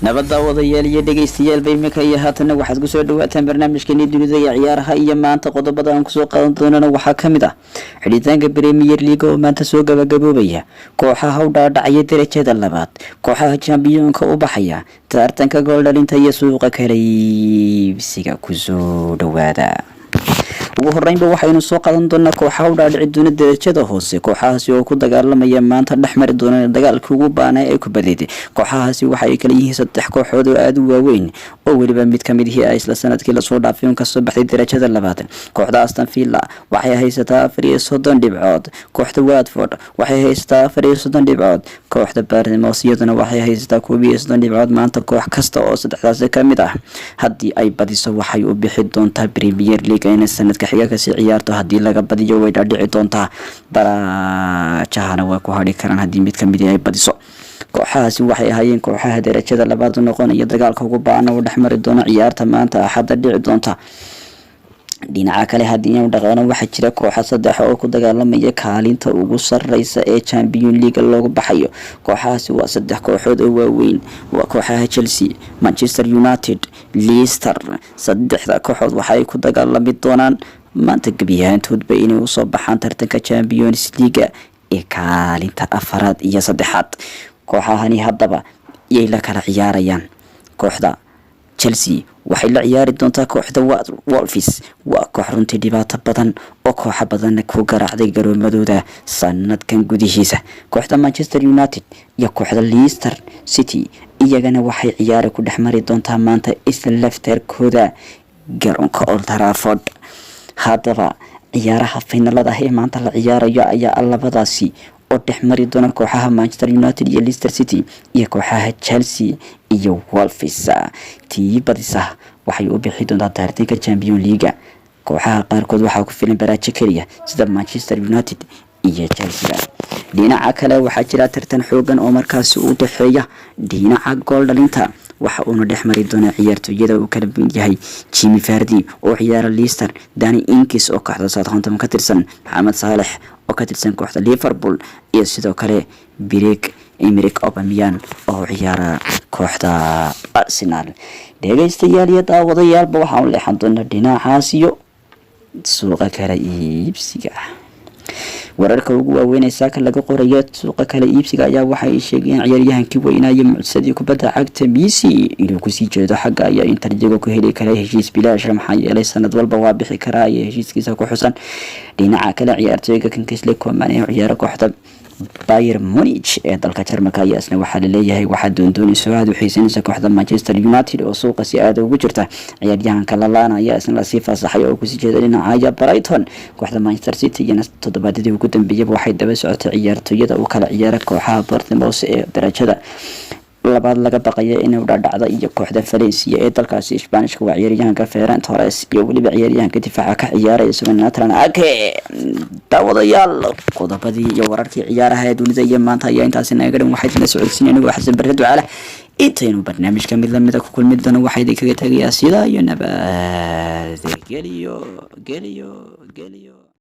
nabadda wadayaal iyo dhageystayaal bay imika iyo haatan waxaad ku soo dhawaataan barnaamijkeena dunida iyo ciyaaraha iyo maanta qodobada aan ku soo qaadan doonana waxaa kamid ah xidhitaanka Premier League oo maanta soo gabagaboobaya kooxaha u dhaadhacaya darajada labaad kooxaha champion-ka u baxaya tartanka gool dhalinta iyo suuqa kale iibsiga ku soo dhawaada ugu horeynba waxaynu soo qaadan doonaa kooxaha u dhaadhici doona darajada hoose kooxahaasi oo ku dagaalamaya maanta dhexmari doona dagaalkii ugu baanaa ee ku badeeday kooxahaasi waxay kala yihiin saddex kooxood oo aad u waaweyn oo waliba mid kamid ah isla sanadkii la soo dhaafay ka soo baxay darajada labaad kooxda Aston Villa waxay haysataa 34 dhibcood kooxda Watford waxay haysataa 34 dhibcood kooxda Bournemouth iyaduna waxay haysataa 32 dhibcood maanta koox kasta oo saddexdaas kamid ah hadii ay badiso waxay u bixi doontaa Premier League in sanadka xiga ka ciyaarto hadii laga badiyo way dhici doontaa barajahana waa ku hadhi karaan hadii mid kamid ay badiso kooxahaasi waxay ahaayeen kooxaha darajada labaad noqonaya dagaalka ugu baahan oo dhexmari doona ciyaarta maanta axad dhici doonta dhinaca kale hadii uu dhaqaano waxa jira kooxo saddex oo ku dagaalamaya kaalinta ugu sareysa ee Champions League loogu baxayo kooxahaasi waa saddex kooxood oo waaweyn waa kooxaha Chelsea Manchester United Leicester saddexda kooxood waxay ku dagaalami doonaan maanta gabiyaantoodba inay u soo baxaan tartanka Champions League ee kaalinta afaraad iyo saddexaad kooxahani haddaba iyay la kala ciyaarayaan kooxda Chelsea waxay la ciyaari doontaa kooxda Wolves waa koox runtii dhibaato badan oo koox badan ku garaacday garoomadooda sanadkan gudihiisa kooxda Manchester United iyo kooxda Leicester City iyagana waxay ciyaar ku dhexmari doontaa maanta isla laftarkooda garoonka Old Trafford haddaba ciyaaraha finalada ee maanta la ciyaarayo ayaa labadaasi oo dhexmari doona kooxaha Manchester United iyo Leicester City iyo kooxaha Chelsea iyo Wolves tii badisa waxay u bixi doontaa tartanka Champions League kooxaha qaarkood waxa ku filan baraajo kaliya sida Manchester United iyo Chelsea dhinaca kale waxa jira tartan xoogan oo markaas u dhaxeeya dhinaca gool dhalinta waxa uu dhexmari doona ciyaartooyada uu kala yahay Jimmy Vardy oo ciyaara Leicester Danny Ings oo kooxda Southampton ka tirsan Mohamed Salah oo ka tirsan kooxda Liverpool iyo sidoo kale Emerick Aubameyang oo ciyaara kooxda Arsenal dhageystayaal iyo daawadayaalba waxaan leexan doonaa dhinacaas iyo suuqa kale iibsiga wararka ugu waaweyn saaka laga qorayo suuqa kale iibsiga ayaa waxay sheegeen ciyaaryahankii weynaayo mucsadii kubadda cagta Messi inuu ku sii jeedo xagga ayaa Interjigo ku heli kara heshiis bilaash maxaa yeelay sanad walba waa bixi karaa heshiiskiisa ku xusan dhinaca kale ciyaartooyga Kingsley Coman ee ciyaara kooxda Bayern Munich ee dalka Jarmalka ayaa isna waxa la leeyahay waxa doondoonayso aad u xiisanaysa kooxda Manchester United oo suuqa si aad ugu jirta ciyaaryahanka Lallana ayaa isna la sii fasaxay oo ku sii jeeda dhinaca Brighton kooxda Manchester City iyo toddobaadkii ugu dambeeyay waxay daba socotay ciyaartooyada uu kala ciyaara kooxaha Bournemouth ee darajada labaad laga baqaya inuu dhacdo iyo kooxda Valencia ee dalkaasi Isbaanishka waa ciyaaryahanka Ferran Torres iyo waliba ciyaaryahanka difaaca ka ciyaaraya Nathan Ake dawadayaal qodobadii iyo wararkii ciyaaraha ee dunida iyo maanta ayaa intaas inaga dhan waxay la socodsiinayeen wax Xasan Ducaale intaynu barnaamijka mid la mid ah ku kulmid doona waxay idinkaga tagayaa sida iyo nabad geliyo